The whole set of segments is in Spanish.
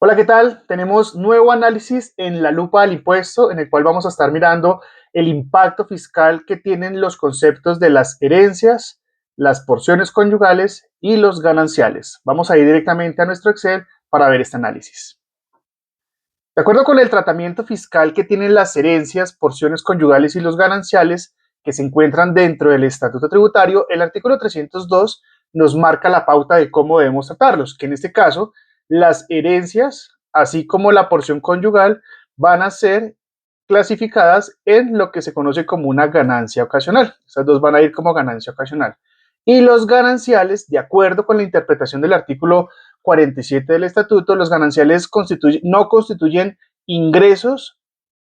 Hola, ¿qué tal? Tenemos nuevo análisis en la lupa del impuesto, en el cual vamos a estar mirando el impacto fiscal que tienen los conceptos de las herencias, las porciones conyugales y los gananciales. Vamos a ir directamente a nuestro Excel para ver este análisis. De acuerdo con el tratamiento fiscal que tienen las herencias, porciones conyugales y los gananciales que se encuentran dentro del Estatuto Tributario, el artículo 302 nos marca la pauta de cómo debemos tratarlos, que en este caso las herencias, así como la porción conyugal, van a ser clasificadas en lo que se conoce como una ganancia ocasional. Estas dos van a ir como ganancia ocasional. Y los gananciales, de acuerdo con la interpretación del artículo 47 del estatuto, los gananciales no constituyen ingresos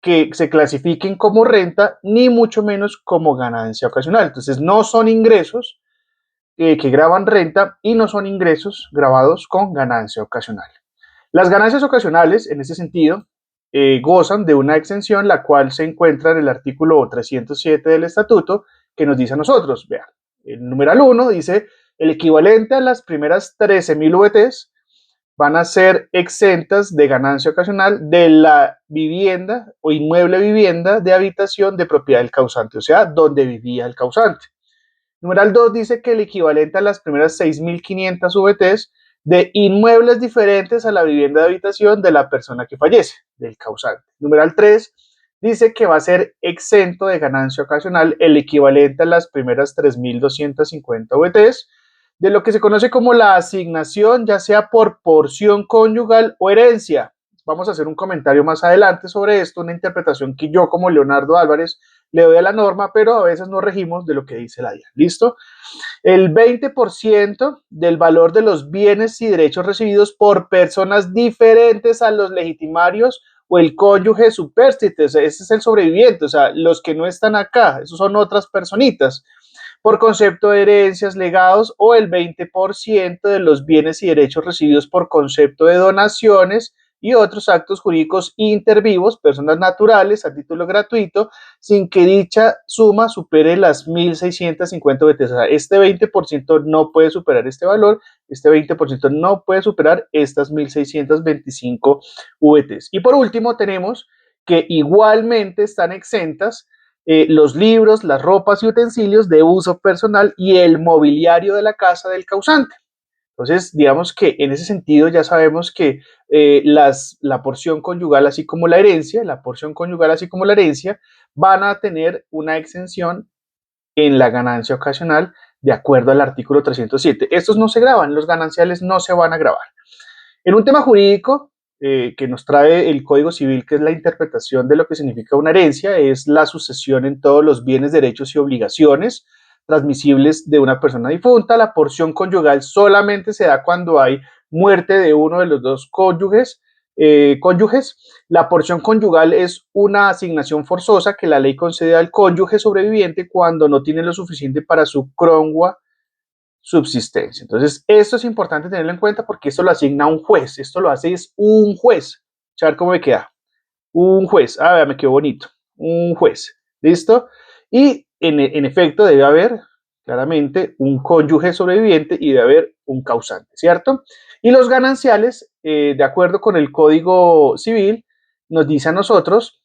que se clasifiquen como renta, ni mucho menos como ganancia ocasional. Entonces, no son ingresos que graban renta y no son ingresos grabados con ganancia ocasional. Las ganancias ocasionales, en ese sentido, gozan de una exención, la cual se encuentra en el artículo 307 del estatuto, que nos dice a nosotros, vean, el numeral 1 dice, el equivalente a las primeras 13.000 VTs van a ser exentas de ganancia ocasional de la vivienda o inmueble vivienda de habitación de propiedad del causante, o sea, donde vivía el causante. Numeral 2 dice que el equivalente a las primeras 6.500 VTs de inmuebles diferentes a la vivienda de habitación de la persona que fallece, del causante. Numeral 3 dice que va a ser exento de ganancia ocasional el equivalente a las primeras 3.250 VTs de lo que se conoce como la asignación, ya sea por porción conyugal o herencia. Vamos a hacer un comentario más adelante sobre esto, una interpretación que yo como Leonardo Álvarez le doy a la norma, pero a veces nos regimos de lo que dice la DIAN. ¿Listo? El 20% del valor de los bienes y derechos recibidos por personas diferentes a los legitimarios o el cónyuge supérstite, ese es el sobreviviente, o sea, los que no están acá, esos son otras personitas, por concepto de herencias, legados o el 20% de los bienes y derechos recibidos por concepto de donaciones y otros actos jurídicos intervivos, personas naturales a título gratuito, sin que dicha suma supere las 1.650 VTs. O sea, este 20% no puede superar este valor, este 20% no puede superar estas 1.625 VTs. Y por último tenemos que igualmente están exentas los libros, las ropas y utensilios de uso personal y el mobiliario de la casa del causante. Entonces, digamos que en ese sentido ya sabemos que la porción conyugal, así como la herencia, la porción conyugal, así como la herencia, van a tener una exención en la ganancia ocasional de acuerdo al artículo 307. Estos no se graban, los gananciales no se van a grabar. En un tema jurídico que nos trae el Código Civil, que es la interpretación de lo que significa una herencia, es la sucesión en todos los bienes, derechos y obligaciones transmisibles de una persona difunta. La porción conyugal solamente se da cuando hay muerte de uno de los dos cónyuges. La porción conyugal es una asignación forzosa que la ley concede al cónyuge sobreviviente cuando no tiene lo suficiente para su crongua subsistencia. Entonces, esto es importante tenerlo en cuenta porque esto lo asigna un juez. Esto lo hace es un juez. A ver cómo me queda. Un juez. Ah, me quedó bonito. Un juez. ¿Listo? Y en efecto debe haber claramente un cónyuge sobreviviente y debe haber un causante, ¿cierto? Y los gananciales, de acuerdo con el Código Civil, nos dice a nosotros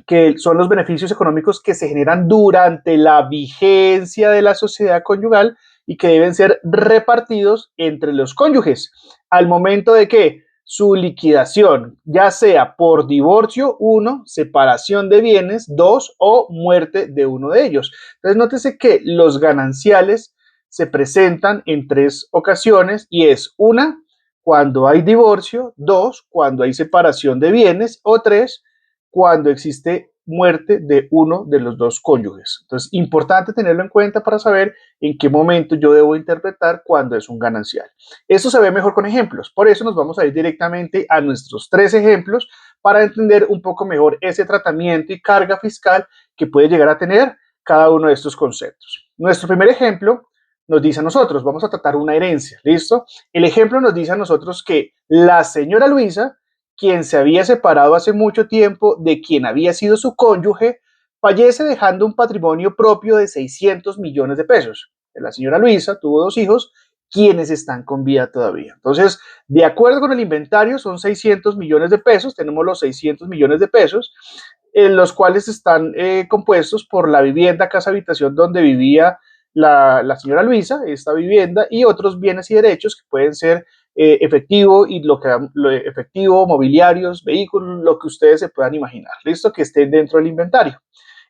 que son los beneficios económicos que se generan durante la vigencia de la sociedad conyugal y que deben ser repartidos entre los cónyuges al momento de que su liquidación, ya sea por divorcio, 1, separación de bienes, 2, o muerte de uno de ellos. Entonces, nótese que los gananciales se presentan en 3 ocasiones y es 1, cuando hay divorcio, 2, cuando hay separación de bienes o 3, cuando existe muerte de uno de los dos cónyuges. Entonces, importante tenerlo en cuenta para saber en qué momento yo debo interpretar cuando es un ganancial. Esto se ve mejor con ejemplos, por eso nos vamos a ir directamente a nuestros 3 ejemplos para entender un poco mejor ese tratamiento y carga fiscal que puede llegar a tener cada uno de estos conceptos. Nuestro primer ejemplo nos dice a nosotros, vamos a tratar una herencia, ¿listo? El ejemplo nos dice a nosotros que la señora Luisa, quien se había separado hace mucho tiempo de quien había sido su cónyuge, fallece dejando un patrimonio propio de 600 millones de pesos. La señora Luisa tuvo 2 hijos quienes están con vida todavía. Entonces, de acuerdo con el inventario, son 600 millones de pesos, tenemos los 600 millones de pesos, en los cuales están compuestos por la vivienda, casa, habitación donde vivía la señora Luisa, esta vivienda, y otros bienes y derechos que pueden ser efectivo y lo efectivo, mobiliarios, vehículos, lo que ustedes se puedan imaginar, listo, que estén dentro del inventario.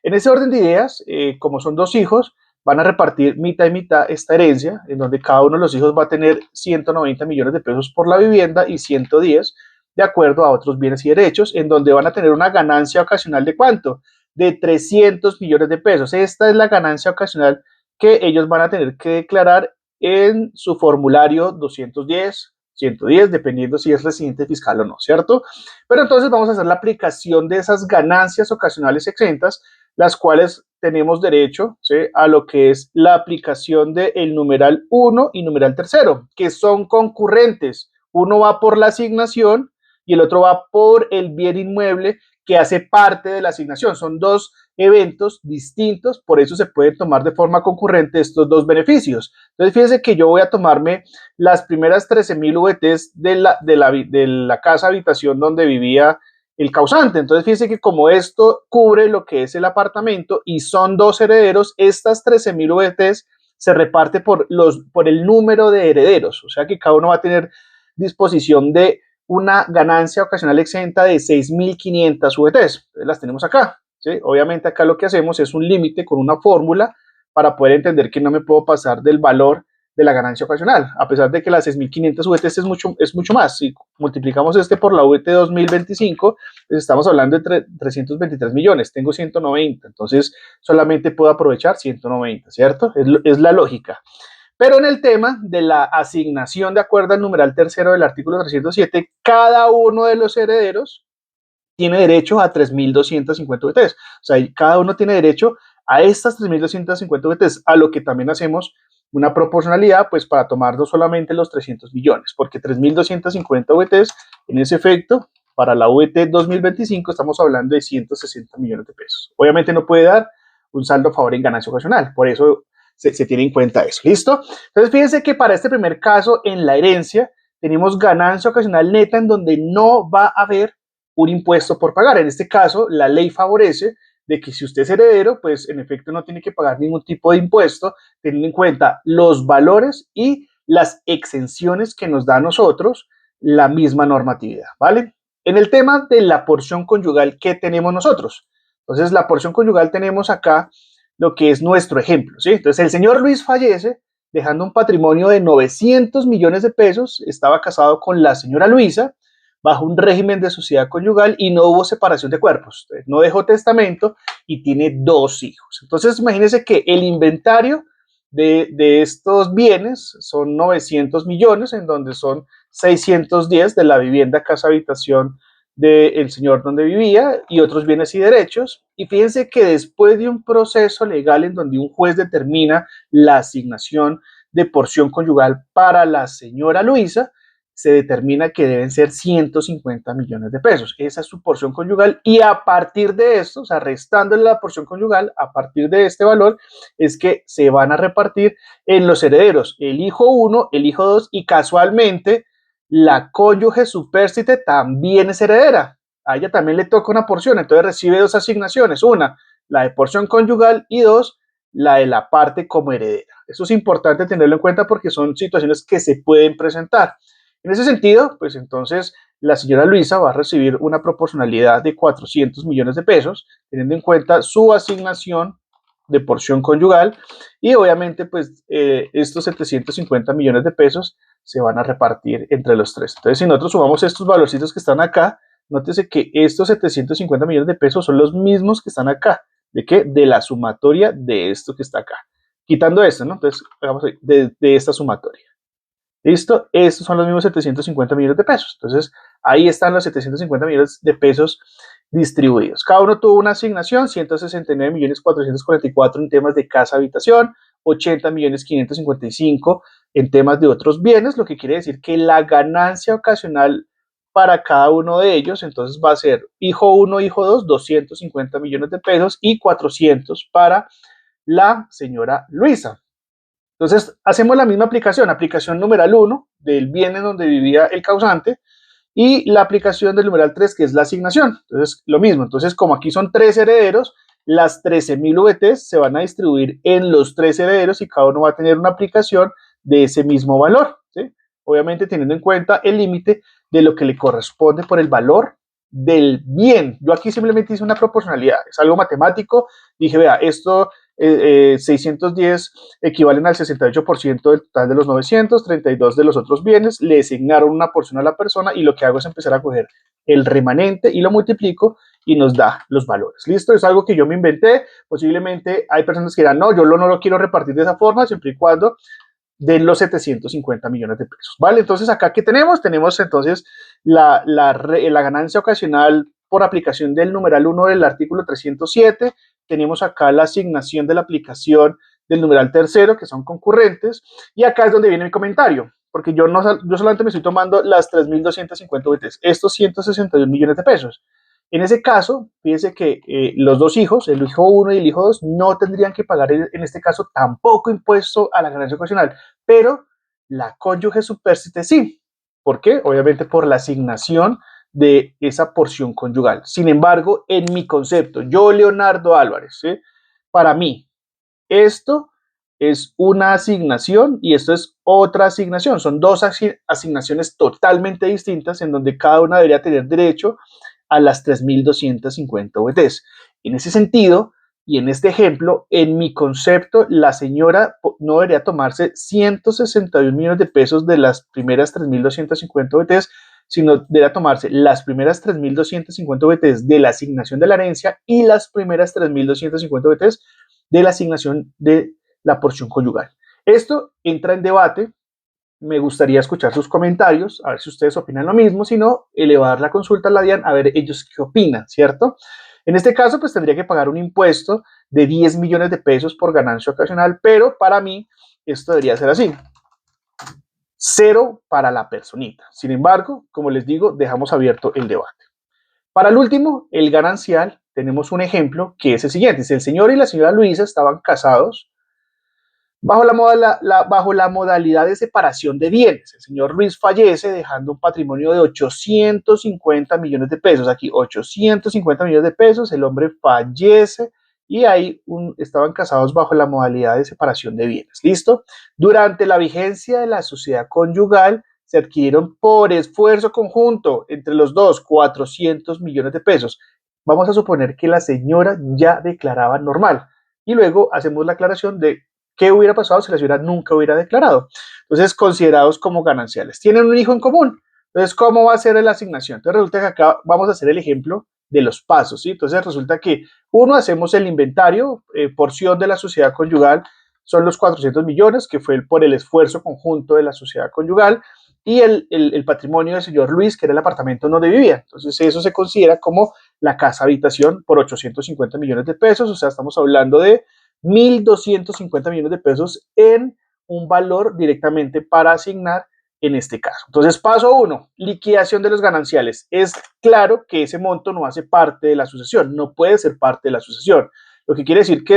En ese orden de ideas, como son dos hijos, van a repartir mitad y mitad esta herencia, en donde cada uno de los hijos va a tener 190 millones de pesos por la vivienda y 110 de acuerdo a otros bienes y derechos, en donde van a tener una ganancia ocasional de ¿cuánto? De 300 millones de pesos. Esta es la ganancia ocasional que ellos van a tener que declarar en su formulario 210, 110, dependiendo si es residente fiscal o no, ¿cierto? Pero entonces vamos a hacer la aplicación de esas ganancias ocasionales exentas, las cuales tenemos derecho, ¿sí?, a lo que es la aplicación del numeral 1 y numeral tercero, que son concurrentes. Uno va por la asignación y el otro va por el bien inmueble que hace parte de la asignación. Son dos eventos distintos, por eso se pueden tomar de forma concurrente estos dos beneficios. Entonces, fíjense que yo voy a tomarme las primeras 13,000 VTs de la casa habitación donde vivía el causante. Entonces, fíjense que como esto cubre lo que es el apartamento y son dos herederos, estas 13,000 VTs se reparte por el número de herederos, o sea que cada uno va a tener disposición de una ganancia ocasional exenta de 6.500 VTs. Las tenemos acá, ¿sí? Obviamente acá lo que hacemos es un límite con una fórmula para poder entender que no me puedo pasar del valor de la ganancia ocasional, a pesar de que las 6.500 VTs es mucho más. Si multiplicamos por la VT 2025, pues estamos hablando de 323 millones, tengo 190, entonces solamente puedo aprovechar 190, ¿cierto? Es la lógica. Pero en el tema de la asignación, de acuerdo al numeral tercero del artículo 307, cada uno de los herederos tiene derecho a 3.250 VTs. O sea, cada uno tiene derecho a estas 3.250 VTs, a lo que también hacemos una proporcionalidad, pues para tomar no solamente los 300 millones, porque 3.250 VTs, en ese efecto, para la VT 2025 estamos hablando de 160 millones de pesos. Obviamente no puede dar un saldo a favor en ganancia ocasional, por eso se tiene en cuenta eso, ¿listo? Entonces, fíjense que para este primer caso, en la herencia, tenemos ganancia ocasional neta en donde no va a haber un impuesto por pagar. En este caso, la ley favorece de que si usted es heredero, pues en efecto no tiene que pagar ningún tipo de impuesto, teniendo en cuenta los valores y las exenciones que nos da a nosotros la misma normatividad, ¿vale? En el tema de la porción conyugal, ¿qué tenemos nosotros? Entonces, la porción conyugal tenemos acá lo que es nuestro ejemplo, ¿sí? Entonces, el señor Luis fallece dejando un patrimonio de 900 millones de pesos, estaba casado con la señora Luisa, bajo un régimen de sociedad conyugal y no hubo separación de cuerpos, no dejó testamento y tiene dos hijos. Entonces, imagínense que el inventario de estos bienes son 900 millones, en donde son 610 de la vivienda, casa, habitación del señor donde vivía y otros bienes y derechos. Y fíjense que después de un proceso legal en donde un juez determina la asignación de porción conyugal para la señora Luisa, se determina que deben ser 150 millones de pesos. Esa es su porción conyugal y a partir de esto, o sea, restándole la porción conyugal, a partir de este valor, es que se van a repartir en los herederos, el hijo 1, el hijo 2 y casualmente la cónyuge supérstite también es heredera. A ella también le toca una porción, entonces recibe dos asignaciones, una, la de porción conyugal y dos, la de la parte como heredera. Eso es importante tenerlo en cuenta porque son situaciones que se pueden presentar. En ese sentido, pues entonces la señora Luisa va a recibir una proporcionalidad de 400 millones de pesos, teniendo en cuenta su asignación de porción conyugal y obviamente pues estos 750 millones de pesos se van a repartir entre los tres. Entonces, si nosotros sumamos estos valorcitos que están acá, nótese que estos 750 millones de pesos son los mismos que están acá. ¿De qué? De la sumatoria de esto que está acá. Quitando esto, ¿no? Entonces, hagamos de esta sumatoria. ¿Listo? Estos son los mismos 750 millones de pesos. Entonces, ahí están los 750 millones de pesos distribuidos. Cada uno tuvo una asignación, 169 millones 444 en temas de casa habitación, 80 millones 555 en temas de otros bienes, lo que quiere decir que la ganancia ocasional para cada uno de ellos, entonces va a ser hijo 1, hijo 2, 250 millones de pesos y 400 para la señora Luisa. Entonces, hacemos la misma aplicación, aplicación numeral 1 del bien en donde vivía el causante y la aplicación del numeral 3 que es la asignación. Entonces, lo mismo. Entonces, como aquí son tres herederos, las 13.000 VTs se van a distribuir en los tres herederos y cada uno va a tener una aplicación de ese mismo valor, ¿sí? Obviamente teniendo en cuenta el límite de lo que le corresponde por el valor del bien. Yo aquí simplemente hice una proporcionalidad, es algo matemático. Dije, vea, esto 610 equivalen al 68% del total de los 900, 32 de los otros bienes, le asignaron una porción a la persona y lo que hago es empezar a coger el remanente y lo multiplico y nos da los valores. ¿Listo? Es algo que yo me inventé. Posiblemente hay personas que dirán, no, yo no lo quiero repartir de esa forma, siempre y cuando den los 750 millones de pesos. ¿Vale? Entonces, acá, ¿qué tenemos? Tenemos entonces la ganancia ocasional por aplicación del numeral 1 del artículo 307. Tenemos acá la asignación de la aplicación del numeral tercero, que son concurrentes. Y acá es donde viene mi comentario, porque yo solamente me estoy tomando las 3.250 VTs, estos 161 millones de pesos. En ese caso, fíjense que los dos hijos, el hijo 1 y el hijo 2, no tendrían que pagar en este caso tampoco impuesto a la ganancia ocasional, pero la cónyuge supérsite sí. ¿Por qué? Obviamente por la asignación de esa porción conyugal. Sin embargo, en mi concepto, yo, Leonardo Álvarez, ¿sí? Para mí, esto es una asignación y esto es otra asignación. Son dos asignaciones totalmente distintas en donde cada una debería tener derecho a las 3.250 VTs. En ese sentido, y en este ejemplo, en mi concepto, la señora no debería tomarse 161 millones de pesos de las primeras 3.250 VTs, sino debería tomarse las primeras 3.250 VTs de la asignación de la herencia y las primeras 3.250 VTs de la asignación de la porción conyugal. Esto entra en debate. Me gustaría escuchar sus comentarios, a ver si ustedes opinan lo mismo, si no, elevar la consulta a la DIAN a ver ellos qué opinan, ¿cierto? En este caso, pues tendría que pagar un impuesto de 10 millones de pesos por ganancia ocasional, pero para mí esto debería ser así. Cero para la personita. Sin embargo, como les digo, dejamos abierto el debate. Para el último, el ganancial, tenemos un ejemplo que es el siguiente. Si el señor y la señora Luisa estaban casados, bajo la modalidad de separación de bienes. El señor Luis fallece dejando un patrimonio de 850 millones de pesos. Aquí 850 millones de pesos, el hombre fallece y ahí estaban casados bajo la modalidad de separación de bienes. ¿Listo? Durante la vigencia de la sociedad conyugal se adquirieron por esfuerzo conjunto entre los dos 400 millones de pesos. Vamos a suponer que la señora ya declaraba normal y luego hacemos la aclaración de ¿qué hubiera pasado si la señora nunca hubiera declarado? Entonces, considerados como gananciales. Tienen un hijo en común. Entonces, ¿cómo va a ser la asignación? Entonces, resulta que acá vamos a hacer el ejemplo de los pasos, ¿sí? Entonces, resulta que uno, hacemos el inventario, porción de la sociedad conyugal, son los 400 millones, que fue por el esfuerzo conjunto de la sociedad conyugal, y el patrimonio del señor Luis, que era el apartamento donde vivía. Entonces, eso se considera como la casa habitación por 850 millones de pesos, o sea, estamos hablando de 1.250 millones de pesos en un valor directamente para asignar en este caso. Entonces, paso 1, liquidación de los gananciales. Es claro que ese monto no hace parte de la sucesión, no puede ser parte de la sucesión. Lo que quiere decir que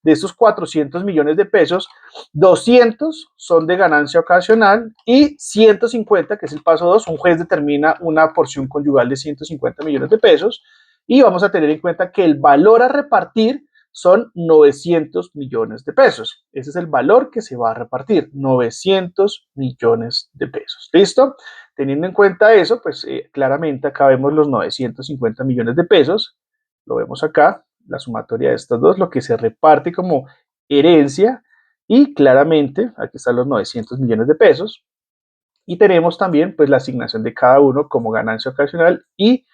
de estos 400 millones de pesos, 200 son de ganancia ocasional y 150, que es el paso 2, un juez determina una porción conyugal de 150 millones de pesos y vamos a tener en cuenta que el valor a repartir son 900 millones de pesos. Ese es el valor que se va a repartir, 900 millones de pesos. ¿Listo? Teniendo en cuenta eso, pues claramente acá vemos los 950 millones de pesos. Lo vemos acá, la sumatoria de estos dos, lo que se reparte como herencia y claramente aquí están los 900 millones de pesos. Y tenemos también pues la asignación de cada uno como ganancia ocasional y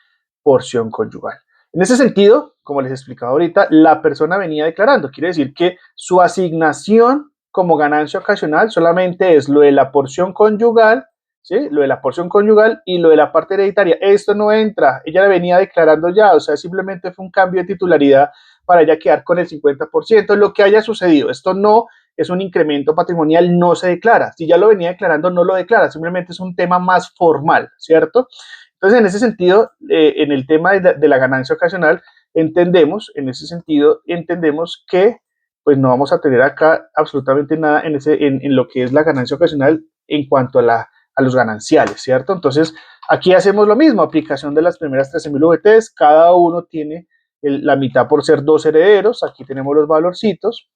porción conyugal. En ese sentido, como les explicaba ahorita, la persona venía declarando, quiere decir que su asignación como ganancia ocasional solamente es lo de la porción conyugal, ¿sí? Lo de la porción conyugal y lo de la parte hereditaria. Esto no entra, ella la venía declarando ya, o sea, simplemente fue un cambio de titularidad para ella quedar con el 50%, lo que haya sucedido. Esto no es un incremento patrimonial, no se declara. Si ya lo venía declarando, no lo declara, simplemente es un tema más formal, ¿cierto? Entonces, en ese sentido, en el tema de la ganancia ocasional, entendemos, en ese sentido, entendemos que pues no vamos a tener acá absolutamente nada en lo que es la ganancia ocasional en cuanto a los gananciales, ¿cierto? Entonces, aquí hacemos lo mismo, aplicación de las primeras 13.000 VTs, cada uno tiene la mitad por ser dos herederos, aquí tenemos los valorcitos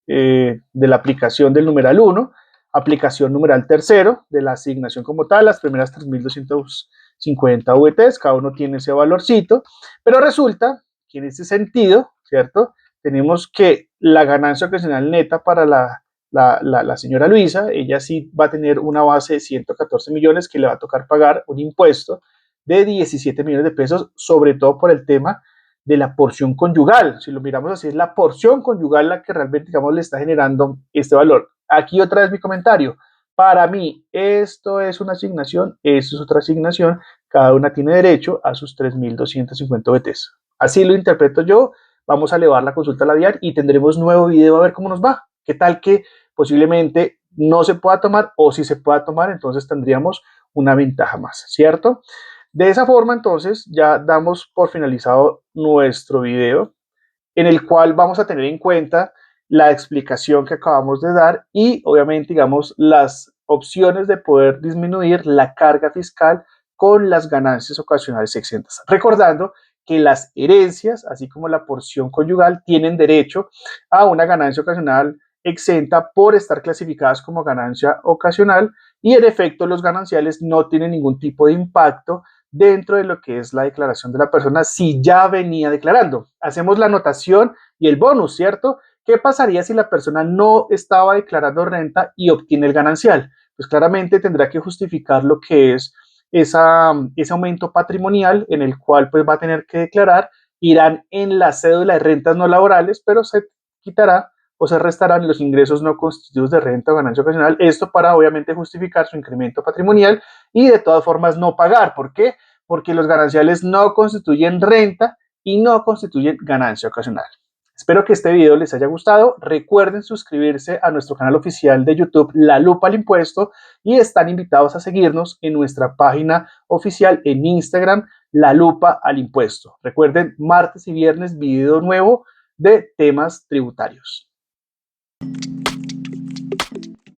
de la aplicación del numeral 1, aplicación numeral tercero de la asignación como tal, las primeras 3.250 VTs, cada uno tiene ese valorcito, pero resulta que en ese sentido, ¿cierto? Tenemos que la ganancia ocasional neta para la señora Luisa, ella sí va a tener una base de 114 millones que le va a tocar pagar un impuesto de 17 millones de pesos, sobre todo por el tema de la porción conyugal. Si lo miramos así, es la porción conyugal la que realmente, digamos, le está generando este valor. Aquí otra vez mi comentario. Para mí, esto es una asignación, esto es otra asignación, cada una tiene derecho a sus 3.250 BTs. Así lo interpreto yo. Vamos a elevar la consulta a la DIAN y tendremos nuevo video a ver cómo nos va. ¿Qué tal que posiblemente no se pueda tomar o si se pueda tomar, entonces tendríamos una ventaja más, ¿cierto? De esa forma, entonces, ya damos por finalizado nuestro video, en el cual vamos a tener en cuenta la explicación que acabamos de dar y, obviamente, digamos, las opciones de poder disminuir la carga fiscal con las ganancias ocasionales exentas. Recordando que las herencias, así como la porción conyugal, tienen derecho a una ganancia ocasional exenta por estar clasificadas como ganancia ocasional y, en efecto, los gananciales no tienen ningún tipo de impacto dentro de lo que es la declaración de la persona si ya venía declarando. Hacemos la anotación y el bonus, ¿cierto? ¿Qué pasaría si la persona no estaba declarando renta y obtiene el ganancial? Pues claramente tendrá que justificar lo que es ese aumento patrimonial en el cual pues va a tener que declarar, irán en la cédula de rentas no laborales, pero se quitará o se restarán los ingresos no constituidos de renta o ganancia ocasional, esto para obviamente justificar su incremento patrimonial y de todas formas no pagar. ¿Por qué? Porque los gananciales no constituyen renta y no constituyen ganancia ocasional. Espero que este video les haya gustado. Recuerden suscribirse a nuestro canal oficial de YouTube, La Lupa al Impuesto, y están invitados a seguirnos en nuestra página oficial en Instagram, La Lupa al Impuesto. Recuerden, martes y viernes, video nuevo de temas tributarios.